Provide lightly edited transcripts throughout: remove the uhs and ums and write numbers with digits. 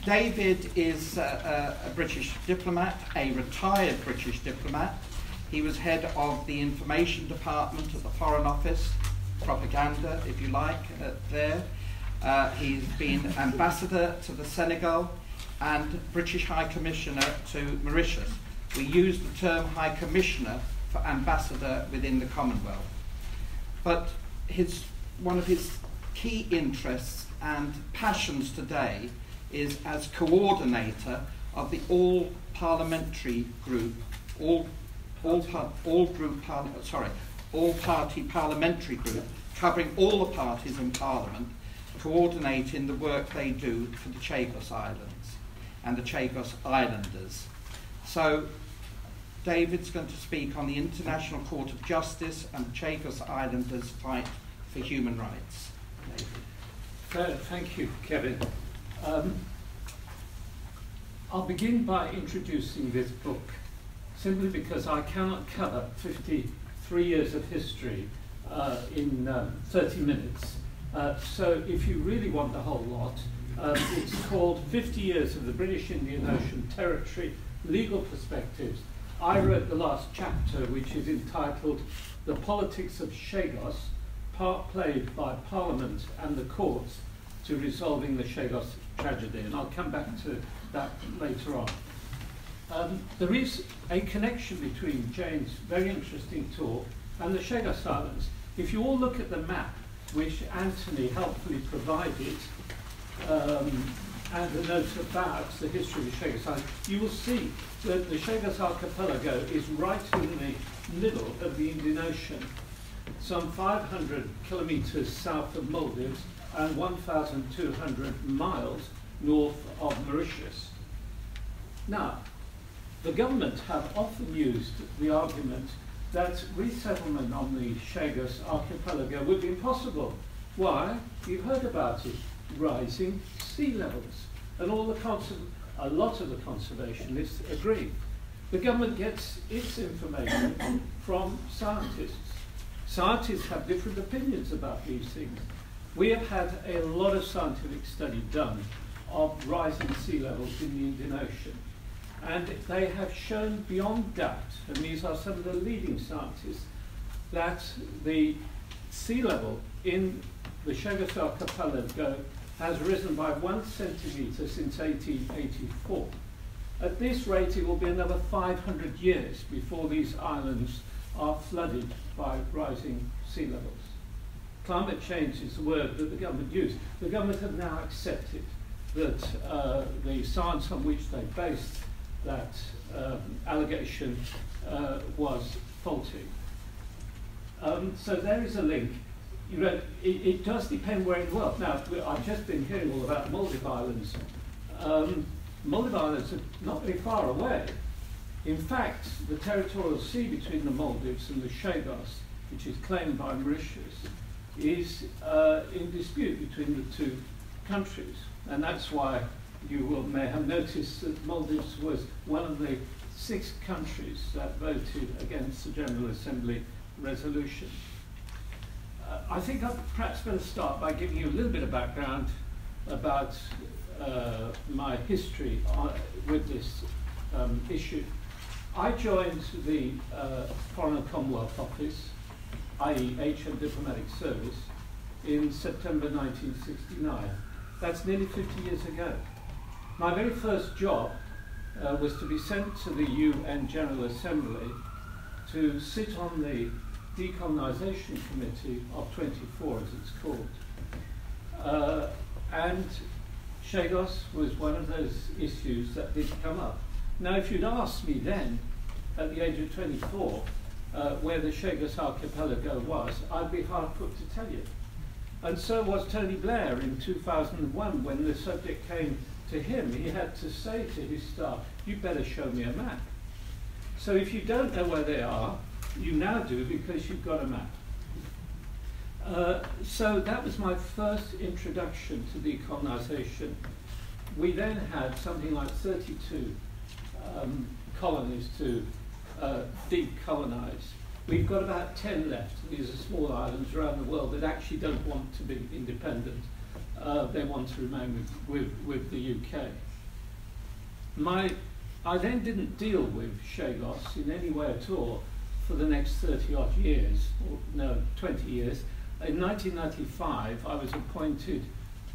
David is a British diplomat, a retired British diplomat. He was head of the information department at the Foreign Office, propaganda, if you like, there. He's been ambassador to the Senegal and British High Commissioner to Mauritius. We use the term High Commissioner for ambassador within the Commonwealth. But one of his key interests and passions today is as coordinator of the Parliamentary Group, all-party parliamentary group, covering all the parties in Parliament, coordinating the work they do for the Chagos Islands and the Chagos Islanders. So David's going to speak on the International Court of Justice and the Chagos Islanders' fight for human rights. David. Thank you, Kevin. I'll begin by introducing this book, simply because I cannot cover 53 years of history in 30 minutes. So if you really want the whole lot, it's called 50 Years of the British Indian Ocean Territory, Legal Perspectives. I wrote the last chapter, which is entitled The Politics of Chagos, Part Played by Parliament and the Courts to Resolving the Chagos Tragedy, and I'll come back to that later on. There is a connection between Jane's very interesting talk and the Chagos Islands. If you all look at the map, which Anthony helpfully provided, and a note about the history of the Chagos Islands, you will see that the Chagos Archipelago is right in the middle of the Indian Ocean, some 500 kilometers south of Maldives and 1,200 miles north of Mauritius. Now, the government have often used the argument that resettlement on the Chagos Archipelago would be impossible. Why? You've heard about it. Rising sea levels. And a lot of the conservationists agree. The government gets its information from scientists. Scientists have different opinions about these things. We have had a lot of scientific study done of rising sea levels in the Indian Ocean. And they have shown beyond doubt, and these are some of the leading scientists, that the sea level in the Chagos Archipelago has risen by 1 centimetre since 1884. At this rate, it will be another 500 years before these islands are flooded by rising sea levels. Climate change is the word that the government used. The government have now accepted that the science on which they based that allegation was faulty. So there is a link. You know, it does depend where in the world. Now, I've just been hearing all about the Maldives Islands. Maldives Islands are not very far away. In fact, the territorial sea between the Maldives and the Chagos, which is claimed by Mauritius, is in dispute between the two countries. And that's why you may have noticed that Maldives was one of the 6 countries that voted against the General Assembly resolution. I think I'd perhaps better start by giving you a little bit of background about my history with this issue. I joined the Foreign and Commonwealth Office, i.e. HM Diplomatic Service, in September 1969. That's nearly 50 years ago. My very first job was to be sent to the UN General Assembly to sit on the Decolonisation Committee of 24, as it's called. And Chagos was one of those issues that did come up. Now, if you'd asked me then, at the age of 24, where the Chagos Archipelago was, I'd be hard put to tell you. And so was Tony Blair in 2001, when the subject came to him. He had to say to his staff, you better show me a map. So if you don't know where they are, you now do, because you've got a map. So that was my first introduction to decolonisation. We then had something like 32 colonies to decolonise. We've got about 10 left. These are small islands around the world that actually don't want to be independent. They want to remain with the UK. I then didn't deal with Chagos in any way at all for the next 30 odd years, or no, 20 years. In 1995, I was appointed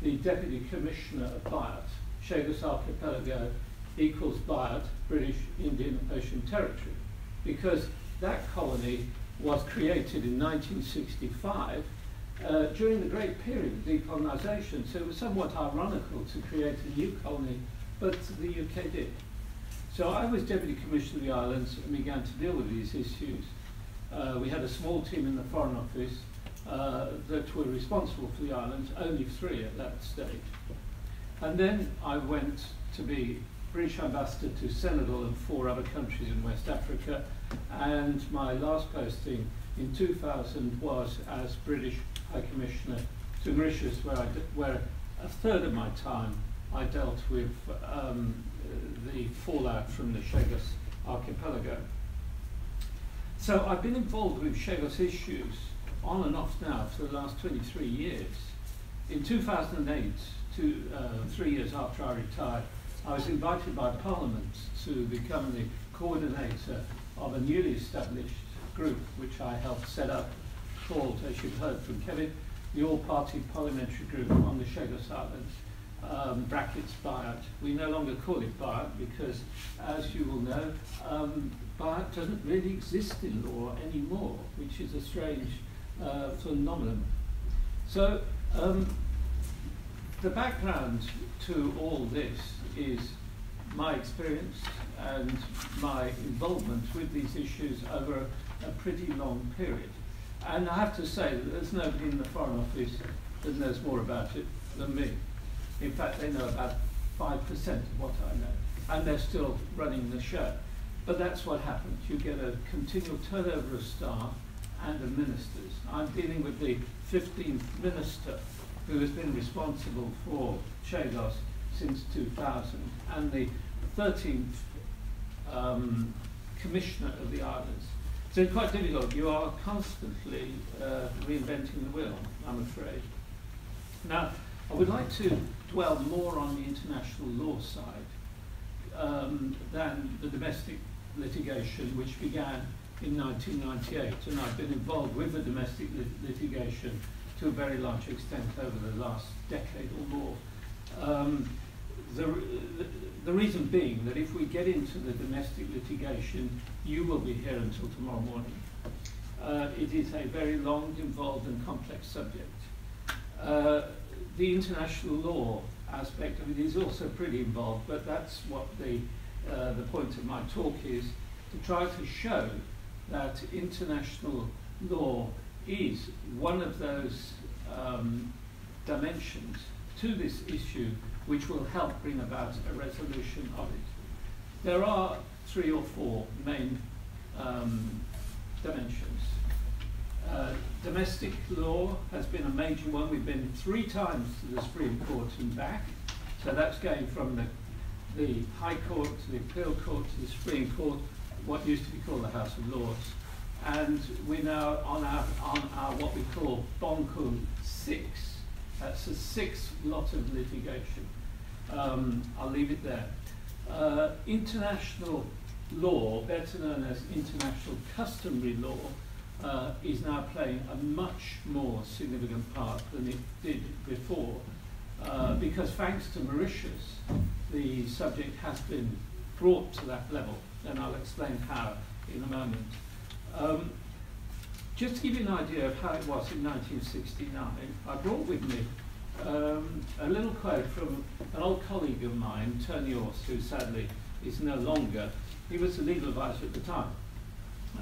the Deputy Commissioner of BIOT. Chagos Archipelago equals BIOT, British Indian Ocean Territory, because that colony was created in 1965 during the great period of decolonisation. So it was somewhat ironical to create a new colony, but the UK did. So I was Deputy Commissioner of the Islands and began to deal with these issues. We had a small team in the Foreign Office that were responsible for the islands, only 3 at that stage. And then I went to be British Ambassador to Senegal and 4 other countries in West Africa, and my last posting in 2000 was as British High Commissioner to Mauritius, where a third of my time I dealt with the fallout from the Chagos Archipelago. So I've been involved with Chagos issues on and off now for the last 23 years. In 2008, 3 years after I retired, I was invited by Parliament to become the co-ordinator of a newly established group which I helped set up, called, as you've heard from Kevin, the All-Party Parliamentary Group on the Chagos Islands, brackets BIOT. We no longer call it BIOT because, as you will know, BIOT doesn't really exist in law anymore, which is a strange phenomenon. So the background to all this is my experience and my involvement with these issues over a pretty long period. And I have to say that there's nobody in the Foreign Office that knows more about it than me. In fact, they know about 5% of what I know, and they're still running the show. But that's what happens. You get a continual turnover of staff and of ministers. I'm dealing with the 15th minister who has been responsible for Chagos since 2000, and the 13th Commissioner of the Islands. So it's quite difficult. You are constantly reinventing the wheel, I'm afraid. Now, I would like to dwell more on the international law side than the domestic litigation, which began in 1998, and I've been involved with the domestic litigation to a very large extent over the last decade or more. The reason being that if we get into the domestic litigation, you will be here until tomorrow morning. It is a very long, involved and complex subject. The international law aspect of it is also pretty involved, but that's what the point of my talk is, to try to show that international law is one of those dimensions to this issue which will help bring about a resolution of it. There are 3 or 4 main dimensions. Domestic law has been a major one. We've been 3 times to the Supreme Court and back. So that's going from the High Court to the Appeal Court to the Supreme Court, what used to be called the House of Lords. And we're now on our what we call Bonkum 6. That's the 6th lot of litigation. I'll leave it there. International law, better known as international customary law, is now playing a much more significant part than it did before, because thanks to Mauritius, the subject has been brought to that level, and I'll explain how in a moment. Just to give you an idea of how it was in 1969, I brought with me a little quote from an old colleague of mine, Tony Orse, who sadly is no longer. He was the legal advisor at the time,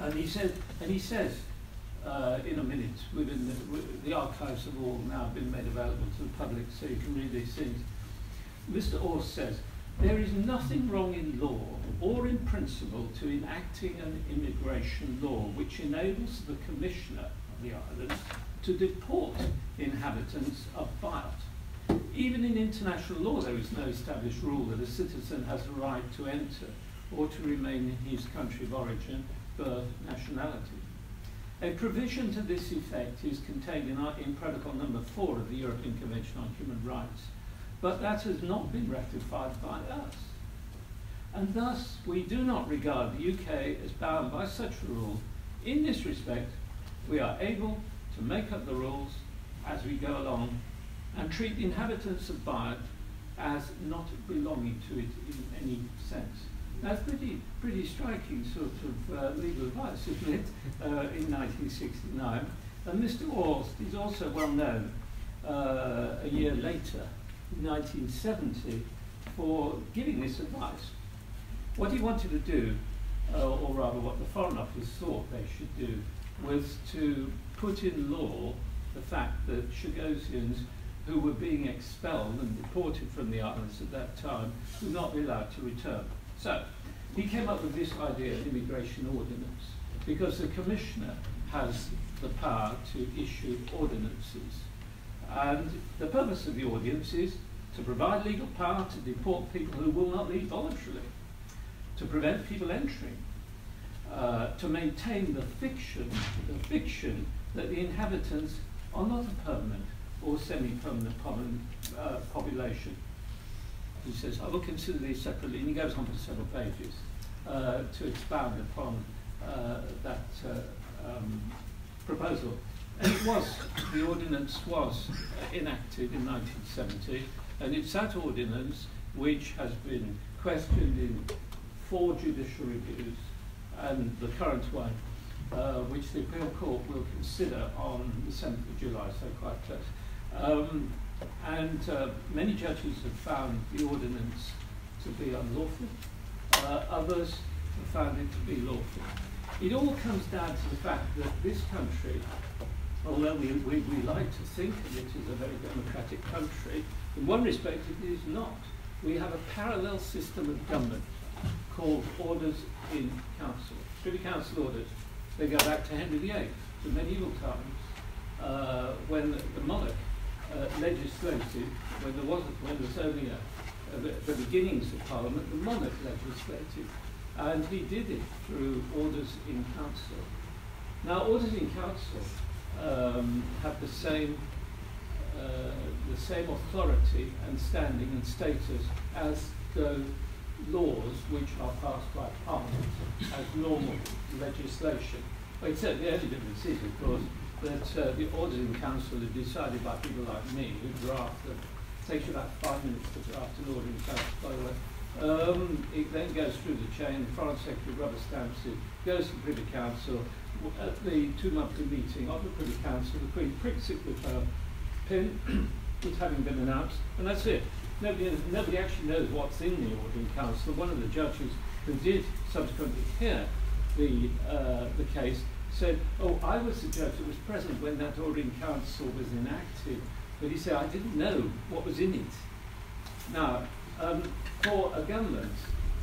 and he says in a minute, within the archives have all now been made available to the public, so you can read these things. Mr. Orse says, "There is nothing wrong in law or in principle to enacting an immigration law which enables the Commissioner of the Islands to deport inhabitants of BIOT. Even in international law, there is no established rule that a citizen has a right to enter or to remain in his country of origin, birth, nationality. A provision to this effect is contained in Protocol number 4 of the European Convention on Human Rights, but that has not been ratified by us. And thus, we do not regard the UK as bound by such a rule. In this respect, we are able to make up the rules as we go along and treat the inhabitants of BIOT as not belonging to it in any sense. That's pretty striking sort of legal advice, isn't it, in 1969. And Mr. Orst is also well known a year later, in 1970, for giving this advice. What he wanted to do, or rather what the Foreign Office thought they should do, was to put in law the fact that Chagosians who were being expelled and deported from the islands at that time would not be allowed to return. So he came up with this idea of immigration ordinance, because the Commissioner has the power to issue ordinances. And the purpose of the ordinance is to provide legal power to deport people who will not leave voluntarily, to prevent people entering, to maintain the fiction that the inhabitants are not a permanent or semi-permanent population. He says, I will consider these separately, and he goes on for several pages to expound upon that proposal. And the ordinance was enacted in 1970, and it's that ordinance which has been questioned in 4 judicial reviews, and the current one, which the Appeal Court will consider on the 7th of July, so quite close. Many judges have found the ordinance to be unlawful. Others have found it to be lawful. It all comes down to the fact that this country, although we like to think of it as a very democratic country, in one respect it is not. We have a parallel system of government called orders in council, Privy Council orders. They go back to Henry VIII, to medieval times, when the monarch legislated, when there was only the beginnings of Parliament, the monarch legislated, and he did it through orders in council. Now, orders in council have the same authority and standing and status as the laws which are passed by Parliament as normal legislation. But except the only difference is, of course, that the orders in council are decided by people like me who draft them. It takes you about 5 minutes to draft an order in council, by the way. It then goes through the chain, the Foreign Secretary rubber stamps it, goes to the Privy Council. At the 2-monthly meeting of the Privy Council, the Queen pricks it with her pin, it's having been announced, and that's it. Nobody actually knows what's in the order in council. One of the judges who did subsequently hear the case said, oh, I was the judge that was present when that order in council was enacted, but he said, I didn't know what was in it. Now, for a government,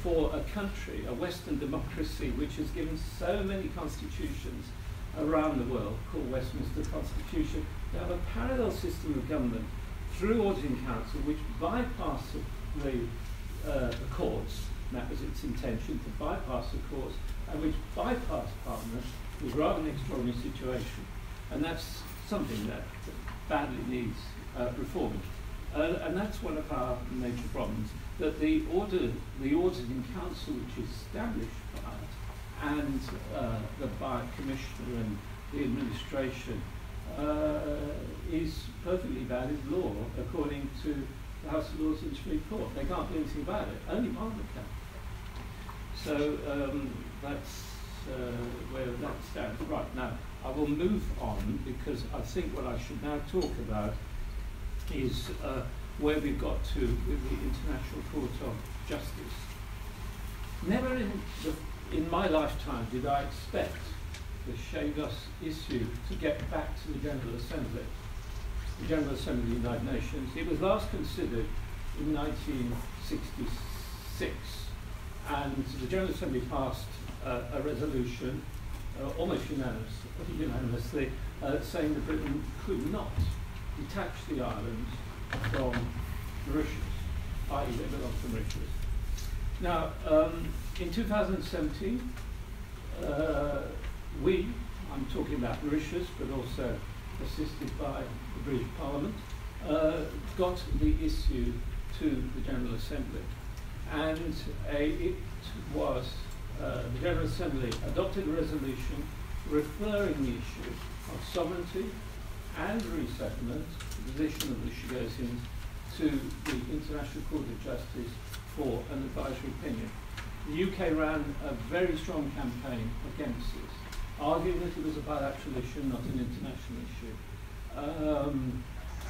for a country, a Western democracy, which has given so many constitutions around the world, called Westminster Constitution, they have a parallel system of government through orders in council, which bypass the courts, and that was its intention, to bypass the courts, and which bypass Parliament, was rather an extraordinary situation. And that's something that badly needs reforming. And that's one of our major problems, that the orders in council which established BIOT and the BIOT Commissioner and the administration is perfectly valid law according to the House of Lords and Supreme Court. They can't do anything about it. Only Parliament can. So that's where that stands. Right, now I will move on, because I think what I should now talk about is where we've got to with the International Court of Justice. Never in my lifetime did I expect the Chagos issue to get back to the General Assembly. The General Assembly of the United Nations. It was last considered in 1966, and the General Assembly passed a resolution, almost unanimously, saying that Britain could not detach the islands from Mauritius, i.e. they belong to Mauritius. Now, in 2017, I'm talking about Mauritius, but also assisted by the British Parliament, got the issue to the General Assembly. and the General Assembly adopted a resolution referring the issue of sovereignty and resettlement, the position of the Chagosians, to the International Court of Justice for an advisory opinion. The UK ran a very strong campaign against this, arguing that it was a bilateral issue, not an international issue,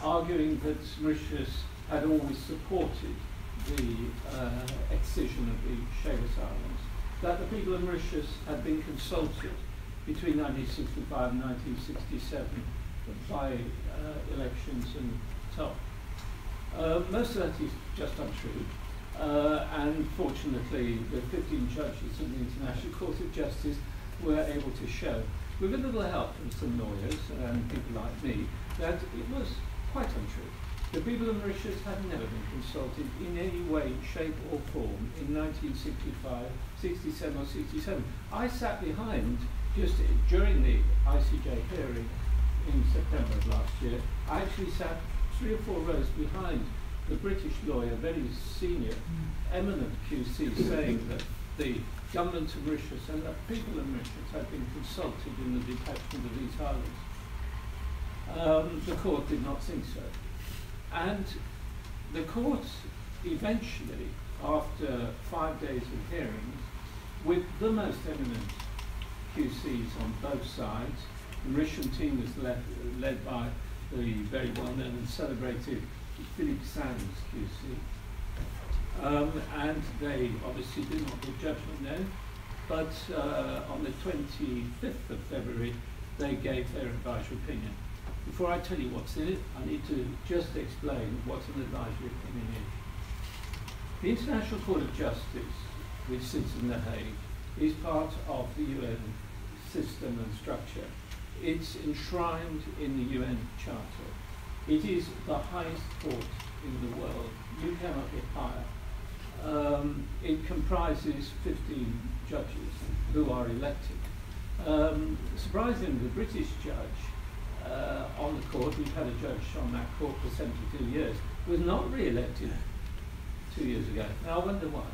arguing that Mauritius had always supported the excision of the Chagos Islands, that the people of Mauritius had been consulted between 1965 and 1967 by elections and so on. Most of that is just untrue. And fortunately, the 15 judges of the International Court of Justice were able to show, with a little help from some lawyers and people like me, that it was quite untrue. The people of Mauritius had never been consulted in any way, shape or form in 1965, 67 or 67. I sat behind, just during the ICJ hearing in September of last year, I actually sat 3 or 4 rows behind the British lawyer, very senior, eminent QC, saying that the government of Mauritius and the people of Mauritius had been consulted in the detachment of these islands. The court did not think so. And the court eventually, after 5 days of hearings, with the most eminent QCs on both sides, the Mauritian team was led by the very well-known and celebrated Philippe Sands QC, and they obviously did not give judgment then, but on the 25th of February they gave their advisory opinion. Before I tell you what's in it, I need to just explain what an advisory opinion is. The International Court of Justice, which sits in The Hague, is part of the UN system and structure. It's enshrined in the UN Charter. It is the highest court in the world. You cannot get higher. It comprises 15 judges who are elected. Surprisingly, the British judge on the court, we've had a judge on that court for 72 years, was not re-elected 2 years ago. Now I wonder why.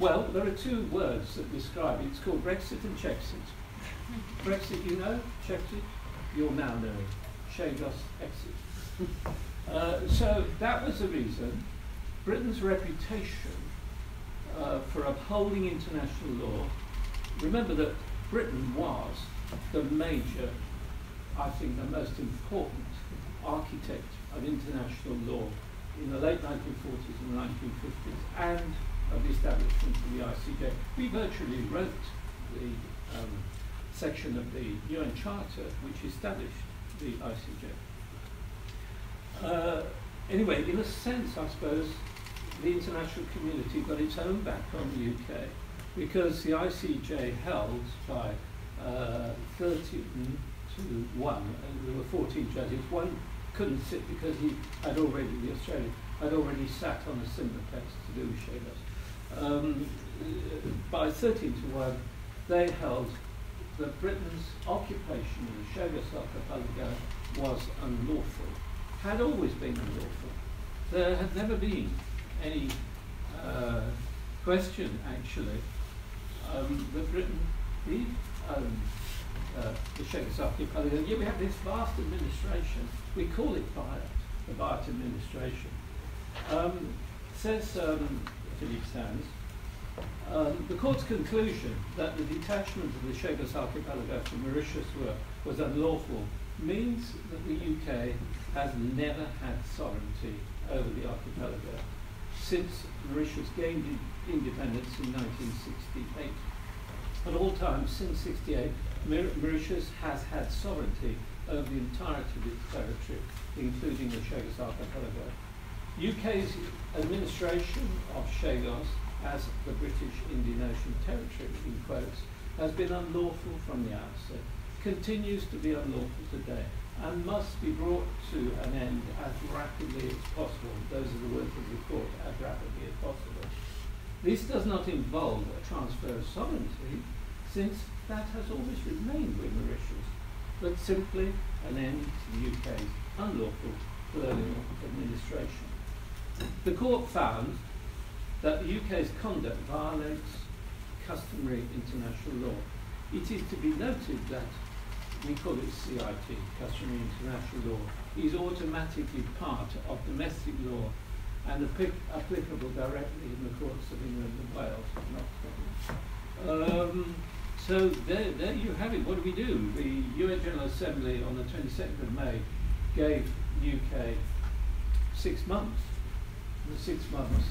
Well, there are 2 words that describe it. It's called Brexit and Chexit. Brexit, you know, Chexit, you'll now know. Chagos exit. So that was the reason. Britain's reputation for upholding international law. Remember that Britain was the major, I think the most important architect of international law in the late 1940s and 1950s, and of the establishment of the ICJ. We virtually wrote the section of the UN Charter which established the ICJ. Anyway, in a sense, I suppose, the international community got its own back on the UK because the ICJ held by 13 to 1, and there were 14 judges. One couldn't sit because he had already, the Australian, had already sat on a similar case to do with Chagos. By 13 to 1, they held that Britain's occupation of the Chagos archipelago was unlawful, had always been unlawful. There had never been any question, actually, that Britain did own the Chagos archipelago. Yet we have this vast administration. We call it BIOT, the BIOT administration. Says Philippe Sands, the court's conclusion that the detachment of the Chagos archipelago from Mauritius was unlawful means that the UK has never had sovereignty over the archipelago since Mauritius gained independence in 1968. At all times since 68, Mauritius has had sovereignty over the entirety of its territory, including the Chagos archipelago. UK's administration of Chagos as the British Indian Ocean Territory, in quotes, has been unlawful from the outset, continues to be unlawful today, and must be brought to an end as rapidly as possible. Those are the words of the court, as rapidly as possible. This does not involve a transfer of sovereignty, since that has always remained with Mauritius, but simply an end to the UK's unlawful colonial administration. The court found that the UK's conduct violates customary international law. It is to be noted that we call it CIT, customary international law, is automatically part of domestic law and applicable directly in the courts of England and Wales, not Scotland. So there you have it. What do we do? The UN General Assembly on the 22nd of May gave UK 6 months. The 6 months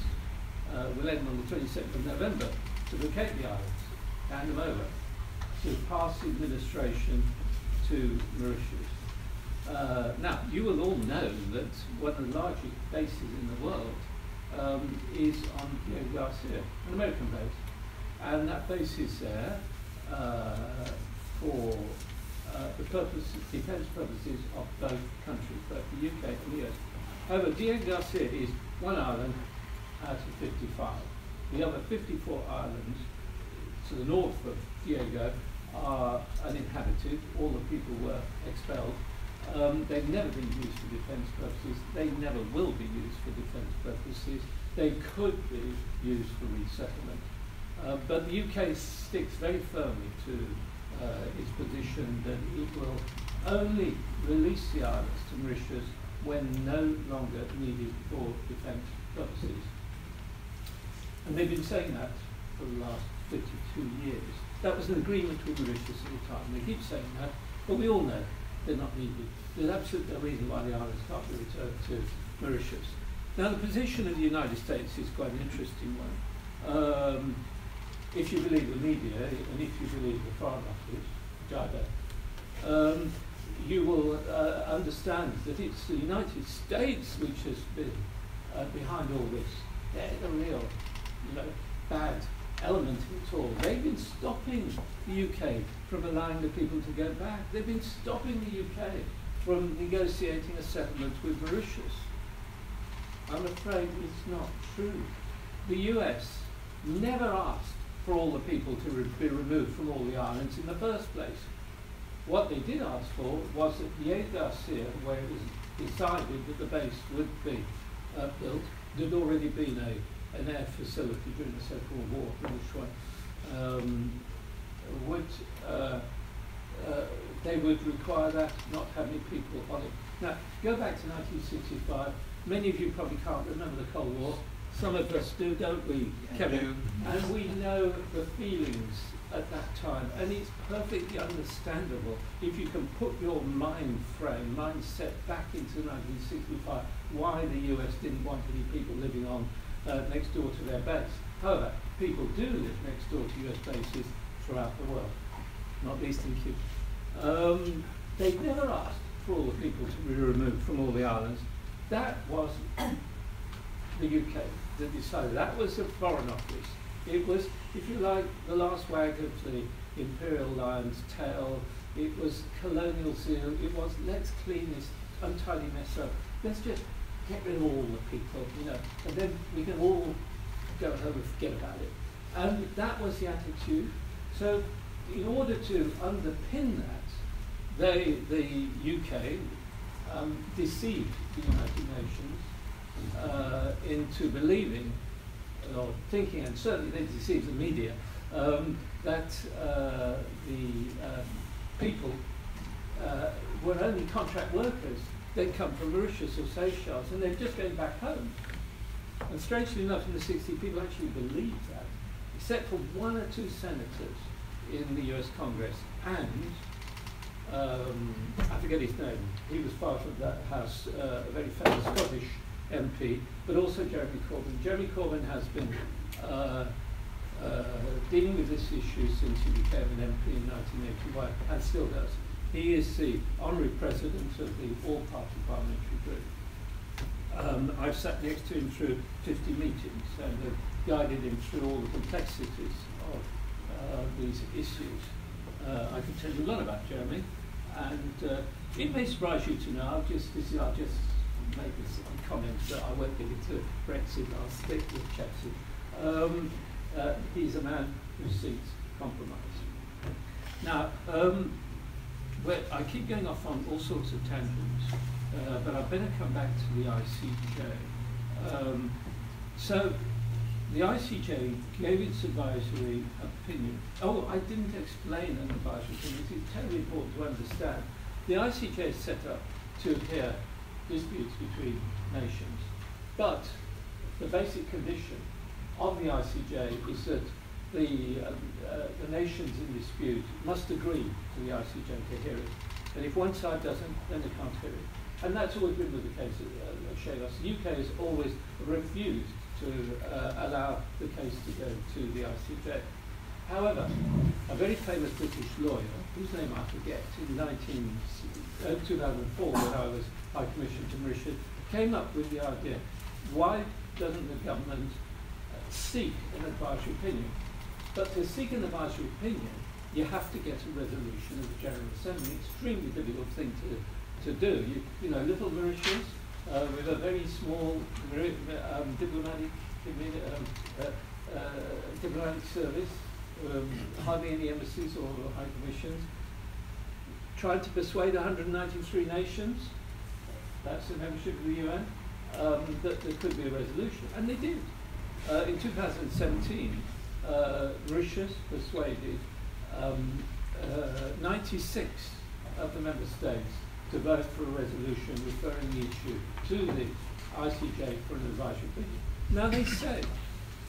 will end on the 22nd of November to vacate the islands, hand them over, to pass administration to Mauritius. Now, you will all know that one of the largest bases in the world is on Diego Garcia, an American base. And that base is there for the defence purposes of both countries, both the UK and the US. However, Diego Garcia is one island out of 55. The other 54 islands to the north of Diego are uninhabited. All the people were expelled. They've never been used for defence purposes. They never will be used for defence purposes. They could be used for resettlement. But the UK sticks very firmly to its position that it will only release the islands to Mauritius when no longer needed for defence purposes. And they've been saying that for the last 52 years. That was an agreement with Mauritius at the time. They keep saying that, but we all know they're not needed. There's absolutely no reason why the islands can't be returned to Mauritius. Now, the position of the United States is quite an interesting one. If you believe the media, and if you believe the Foreign Office, which I don't, you will understand that it's the United States which has been behind all this. They're the real, bad element of it all. They've been stopping the UK from allowing the people to go back. They've been stopping the UK from negotiating a settlement with Mauritius. I'm afraid it's not true. The US never asked for all the people to be removed from all the islands in the first place. What they did ask for was that Diego Garcia, where it was decided that the base would be built, there'd already been an air facility during the Second World War, they would require that, not having people on it. Now, go back to 1965. Many of you probably can't remember the Cold War. Some of us do, don't we, Kevin? And we know the feelings at that time, and it's perfectly understandable if you can put your mindset back into 1965, why the US didn't want any people living on next door to their base. However, people do live next door to US bases throughout the world, not least in Cuba. They never asked for all the people to be removed from all the islands. That was the UK that decided. That was the Foreign Office. It was, if you like, the last wag of the imperial lion's tail. It was colonial zeal. It was, let's clean this untidy mess up. Let's just get rid of all the people, and then we can all go home and forget about it. And that was the attitude. So in order to underpin that, the UK deceived the United Nations into believing, or thinking, and certainly they deceived the media, that the people were only contract workers. They'd come from Mauritius or Seychelles, and they're just going back home. And strangely enough, in the 60s, people actually believed that, except for one or two senators in the US Congress, and I forget his name. He was part of that House, a very famous Scottish MP, but also Jeremy Corbyn. Jeremy Corbyn has been dealing with this issue since he became an MP in 1981, and still does. He is the honorary president of the all-party Parliamentary Group. I've sat next to him through 50 meetings and guided him through all the complexities of these issues. I can tell you a lot about Jeremy, and it may surprise you to know, I'll just make this comment that I won't get into Brexit, I'll stick with Chelsea. He's a man who seeks compromise. Now, I keep going off on all sorts of tangents, but I better come back to the ICJ. So the ICJ gave its advisory opinion. Oh, I didn't explain an advisory opinion. It's terribly important to understand. The ICJ is set up to hear disputes between nations, but the basic condition of the ICJ is that the nations in dispute must agree to the ICJ to hear it. And if one side doesn't, then they can't hear it. And that's always been with the case of Chagos. The UK has always refused to allow the case to go to the ICJ. However, a very famous British lawyer, whose name I forget, in 2004, when I was High Commissioner to Mauritius, came up with the idea, why doesn't the government seek an advisory opinion? But to seek an advisory opinion, you have to get a resolution of the General Assembly. Extremely difficult thing to do. You know, little Mauritius, with a very small diplomatic service, hardly any embassies or high commissions, tried to persuade 193 nations, that's the membership of the UN, that there could be a resolution, and they did. In 2017, Mauritius persuaded 96 of the member states to vote for a resolution referring the issue to the ICJ for an advisory opinion. Now they say,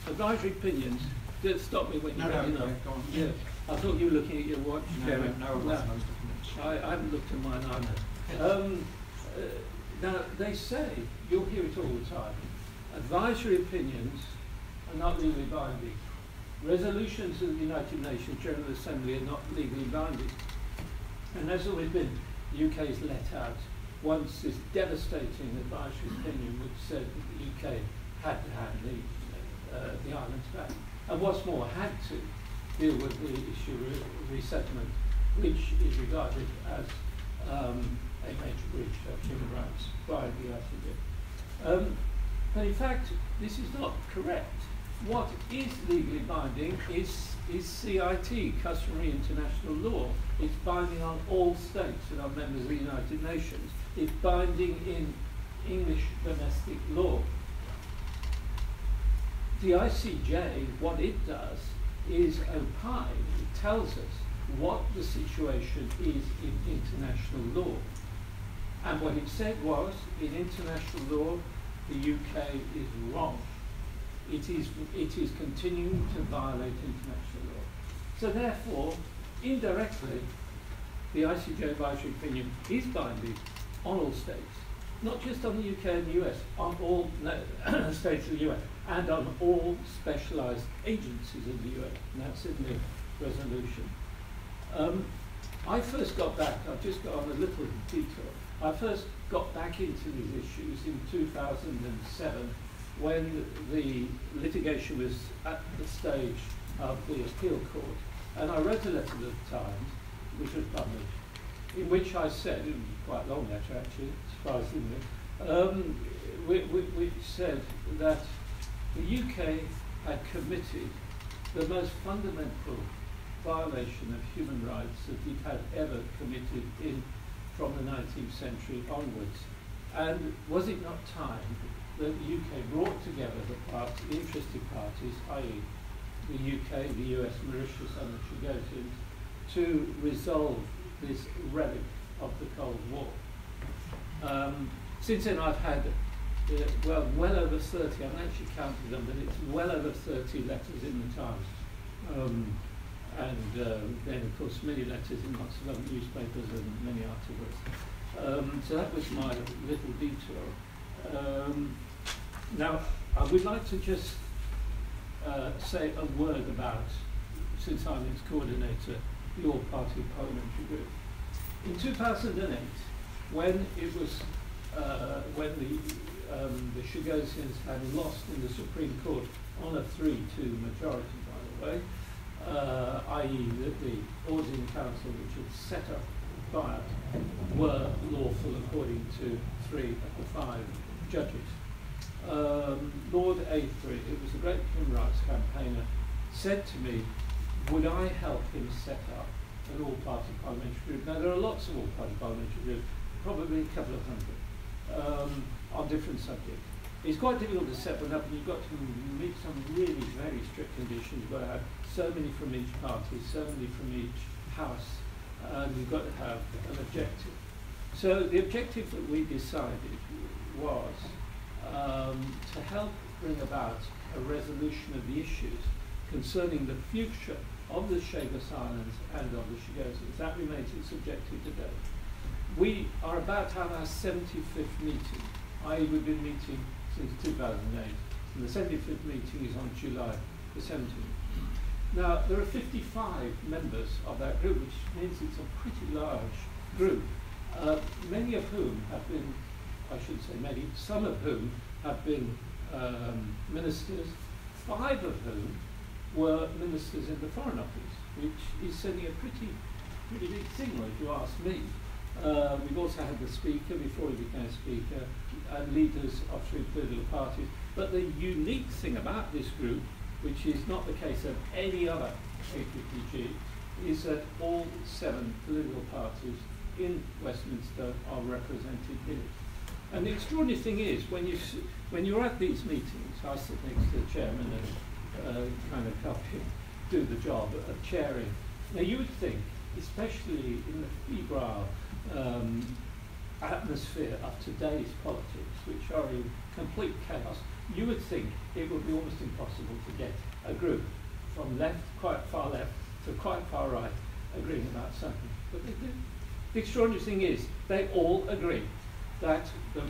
advisory opinions, stop me when you're ready. Go on. Yeah. I thought you were looking at your watch, Jerry. No, I haven't looked at mine either. Now they say, you'll hear it all the time, advisory opinions are not legally binding. Resolutions of the United Nations General Assembly are not legally binding. And as always been, the UK has let out once this devastating advisory opinion which said that the UK had to have the islands back. And what's more, had to deal with the issue of resettlement, which is regarded as a major breach of human rights by the ICJ. But in fact, this is not correct. What is legally binding is CIT, customary international law. It's binding on all states that are members of the United Nations. It's binding in English domestic law. The ICJ, what it does is opine, it tells us what the situation is in international law. And what it said was, in international law, the UK is wrong. It is continuing to violate international law. So therefore, indirectly, the ICJ advisory opinion is binding on all states, not just on the UK and the US, on all states of the US, and on all specialised agencies of the UN, and that's in the resolution. I first got back, I've just got on a little detour, I first got back into these issues in 2007, when the litigation was at the stage of the appeal court. And I wrote a letter to the Times, which was published, in which I said, it was quite a long letter actually, surprisingly, which said that the UK had committed the most fundamental violation of human rights that it had ever committed from the 19th century onwards. And was it not time that the UK brought together the interested parties, i.e. the UK, the US, Mauritius and the Chagos, to resolve this relic of the Cold War. Since then I've had, well over 30, I haven't actually counted them, but it's well over 30 letters in the Times. Then of course many letters in lots of other newspapers and many articles. So that was my little detour. Now, I would like to just say a word about, since I'm its coordinator, the All-Party Parliamentary Group. In 2008, when it was, when the Chagosians had lost in the Supreme Court on a 3-2 majority, by the way, i.e. that the Ordinary Council, which had set up BIOT, were lawful according to 3 of the 5 judges. Lord Avery, who was a great human rights campaigner, said to me, would I help him set up an all-party parliamentary group? Now there are lots of all-party parliamentary groups, probably a couple of hundred, on different subjects. It's quite difficult to set one up, and you've got to meet some really very strict conditions. You've got to have so many from each party, so many from each house, and you've got to have an objective. So the objective that we decided was to help bring about a resolution of the issues concerning the future of the Chagos Islands and of the Chagos. That remains its objective today. We are about to have our 75th meeting, i.e. we've been meeting since 2008, and the 75th meeting is on July the 17th. Now, there are 55 members of that group, which means it's a pretty large group, many of whom have been, I should say many, some of whom have been ministers, 5 of whom were ministers in the Foreign Office, which is sending a pretty big signal, if you ask me. We've also had the Speaker, before he became Speaker, and leaders of 3 political parties. But the unique thing about this group, which is not the case of any other APPG, is that all 7 political parties in Westminster are represented in it. And the extraordinary thing is, when you're at these meetings, I sit next to the chairman and kind of help him do the job of chairing. Now you would think, especially in the febrile atmosphere of today's politics, which are in complete chaos, you would think it would be almost impossible to get a group from left, quite far left, to quite far right, agreeing about something. But they do. The extraordinary thing is, they all agree that the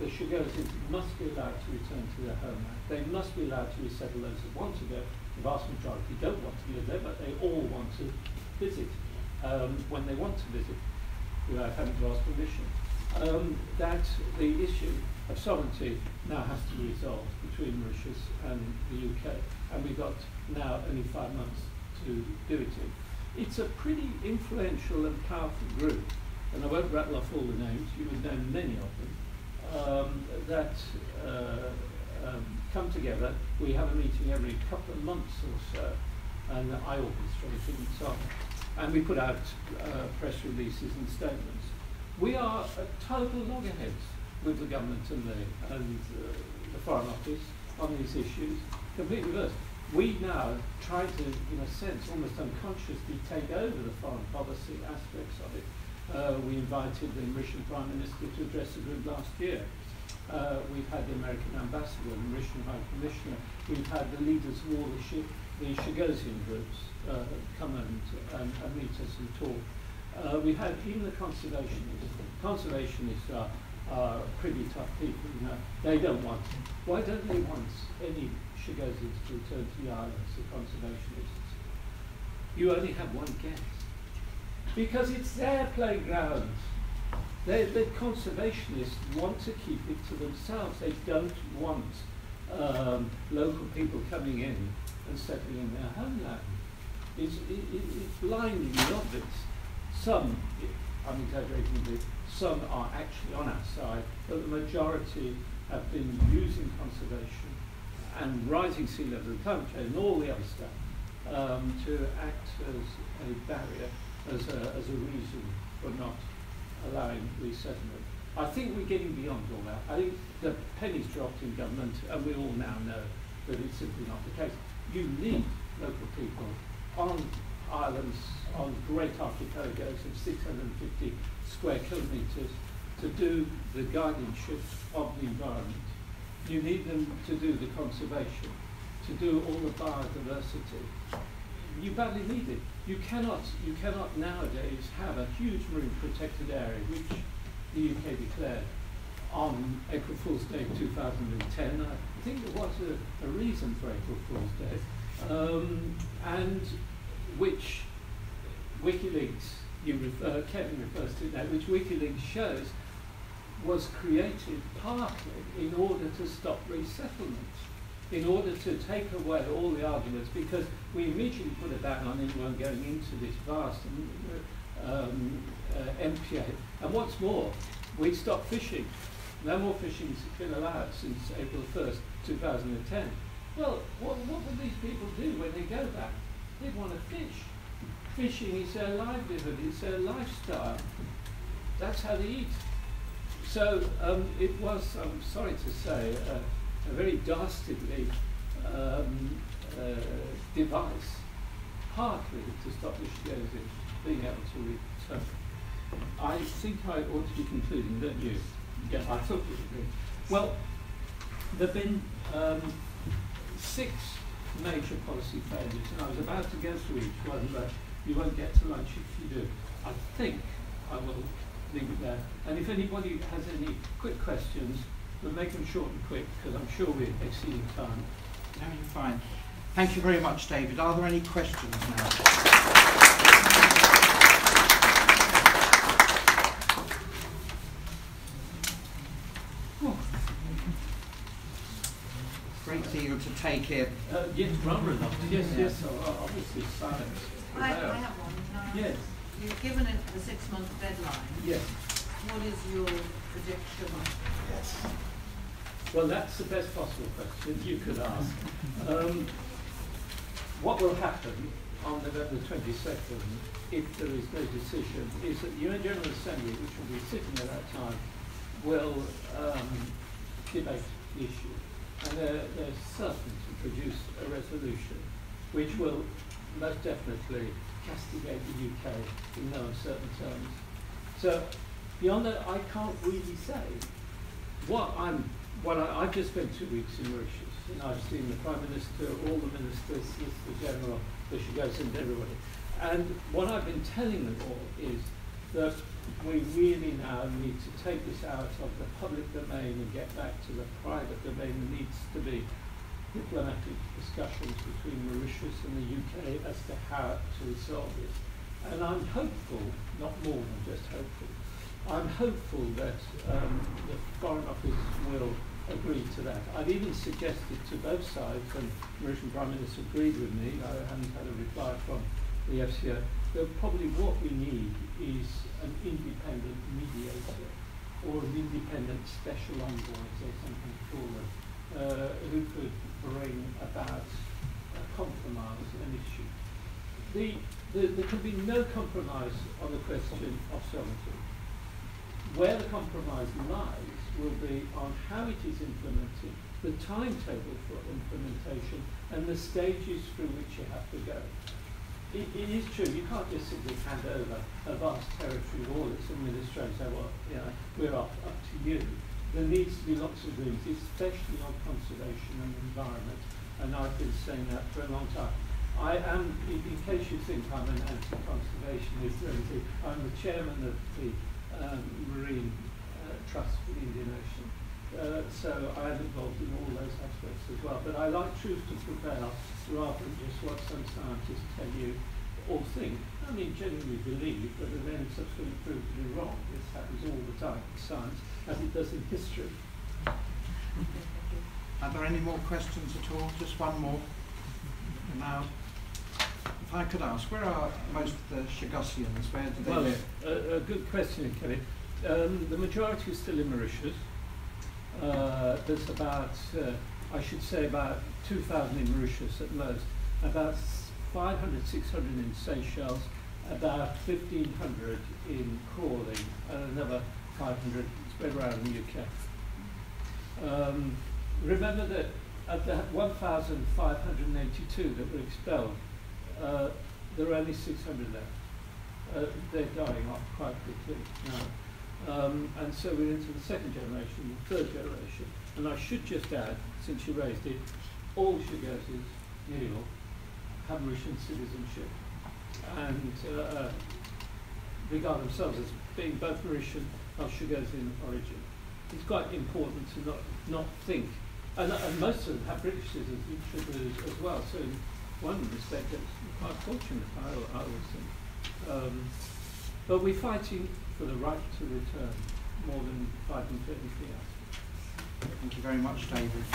Chagos must be allowed to return to their homeland. They must be allowed to resettle those that want to go. The vast majority don't want to live there, but they all want to visit when they want to visit, without having to ask permission. That the issue of sovereignty now has to be resolved between Mauritius and the UK, and we've got now only 5 months to do it in. It's a pretty influential and powerful group, and I won't rattle off all the names, you would know many of them, that come together. We have a meeting every couple of months or so, and I orchestrate it and so on. And we put out press releases and statements. We are at total loggerheads with the government and the Foreign Office on these issues, completely reversed. We now try to, in a sense, almost unconsciously take over the foreign policy aspects of it. We invited the Mauritian Prime Minister to address the group last year. We've had the American Ambassador, the Mauritian High Commissioner. We've had the leaders of all the Chagosian groups come and meet us and talk. We had even the conservationists. Conservationists are pretty tough people, you know. They don't want it. Why don't they want any Chagosians to return to the islands, the conservationists? You only have one guess. Because it's their playground. The conservationists want to keep it to themselves. They don't want local people coming in and settling in their homeland. It's blindingly obvious. Some, I'm exaggerating a bit, some are actually on our side, but the majority have been using conservation and rising sea level and climate change and all the other stuff to act as a barrier, as a reason for not allowing resettlement. I think we're getting beyond all that. I think the penny's dropped in government, and we all now know that it's simply not the case. You need local people on islands, on great archipelagos of 650 square kilometres to do the guardianship of the environment. You need them to do the conservation, to do all the biodiversity. You badly need it. You cannot nowadays have a huge marine protected area, which the UK declared on April Fool's Day 2010. I think there was a reason for April Fool's Day, and which WikiLeaks, Kevin refers to now, which WikiLeaks shows was created partly in order to stop resettlement, in order to take away all the arguments, because we immediately put a ban on anyone going into this vast MPA. And what's more, we stopped fishing. No more fishing has been allowed since April 1st, 2010. Well, what would these people do when they go back? They want to fish. Fishing is their livelihood, it's their lifestyle. That's how they eat. So it was, I'm sorry to say, a very dastardly device, partly to stop the Chagos being able to return. I think I ought to be concluding, don't you? Yeah, I thought you would. Well, there have been 6 major policy failures, and I was about to go through each one, but you won't get to lunch if you do. I think I will leave it there. And if anybody has any quick questions, we'll make them short and quick, because I'm sure we're exceeding time. No, you're fine. Thank you very much, David. Are there any questions now? Great deal to take in. Yes, rather enough. Yes, yes, obviously silence. I have one. Yes. You've given it the 6-month deadline. Yes. What is your prediction? Yes. Well, that's the best possible question you could ask. What will happen on November 22nd, if there is no decision, is that the UN General Assembly, which will be sitting at that time, will debate the issue. And they're certain to produce a resolution which will most definitely castigate the UK in no uncertain terms. So beyond that, I can't really say. I've just spent 2 weeks in Mauritius, and I've seen the Prime Minister, all the ministers, the General, the Chagos, and everybody. And what I've been telling them all is that we really now need to take this out of the public domain and get back to the private domain. There needs to be diplomatic discussions between Mauritius and the UK as to how to resolve this. And I'm hopeful, not more than just hopeful, I'm hopeful that the Foreign Office will agree to that. I've even suggested to both sides, and the Mauritian Prime Minister agreed with me, I haven't had a reply from the FCO, that probably what we need is an independent mediator or an independent special envoy, as they sometimes call them, who could bring about a compromise on an issue. There can be no compromise on the question of sovereignty. Where the compromise lies will be on how it is implemented, the timetable for implementation, and the stages through which you have to go. It is true, you can't just simply hand over a vast territory of all its administrators and say, well, you know, we're up to you. There needs to be lots of agreements, especially on conservation and environment, and I've been saying that for a long time. I am, in case you think I'm an anti-conservationist or anything, I'm the chairman of the Marine Trust for the Indian Ocean. So I am involved in all those aspects as well. But I like truth to prevail rather than just what some scientists tell you or think. I mean, genuinely believe, but then subsequently prove to be wrong. This happens all the time in science, as it does in history. Are there any more questions at all? Just one more. Now, if I could ask, where are most of the Chagosians? Where do they live? A good question, Kevin. The majority is still in Mauritius. There's about, I should say, about 2,000 in Mauritius at most, about 500, 600 in Seychelles, about 1,500 in Crawley, and another 500 spread around the UK. Remember that of the 1,582 that were expelled, there are only 600 left. They're dying off quite quickly now. And so we're into the second generation, the third generation. And I should just add, since you raised it, all Chagoses, nearly all, have Mauritian citizenship and regard themselves as being both Mauritian and Chagosian origin. It's quite important to not think. And most of them have British citizenship as well. So in one respect, it's quite fortunate, I always think. But we're fighting for the right to return more than fighting for anything else. Thank you very much, David.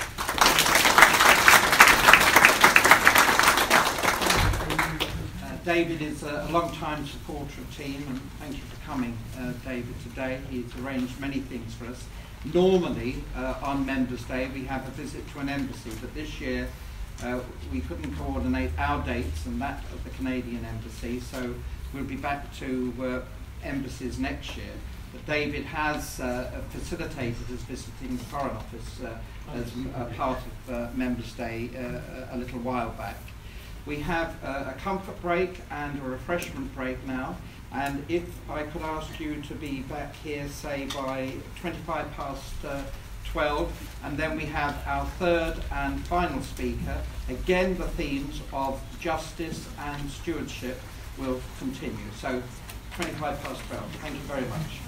David is a long-time supporter of team, and thank you for coming, David, today. He's arranged many things for us. Normally, on Members' Day, we have a visit to an embassy, but this year we couldn't coordinate our dates and that of the Canadian embassy, so we'll be back to embassies next year. that David has facilitated us visiting the Foreign Office as part of Members' Day a little while back. We have a comfort break and a refreshment break now, and if I could ask you to be back here, say, by 12:25, and then we have our third and final speaker. Again, the themes of justice and stewardship will continue. So 12:25. Thank you very much.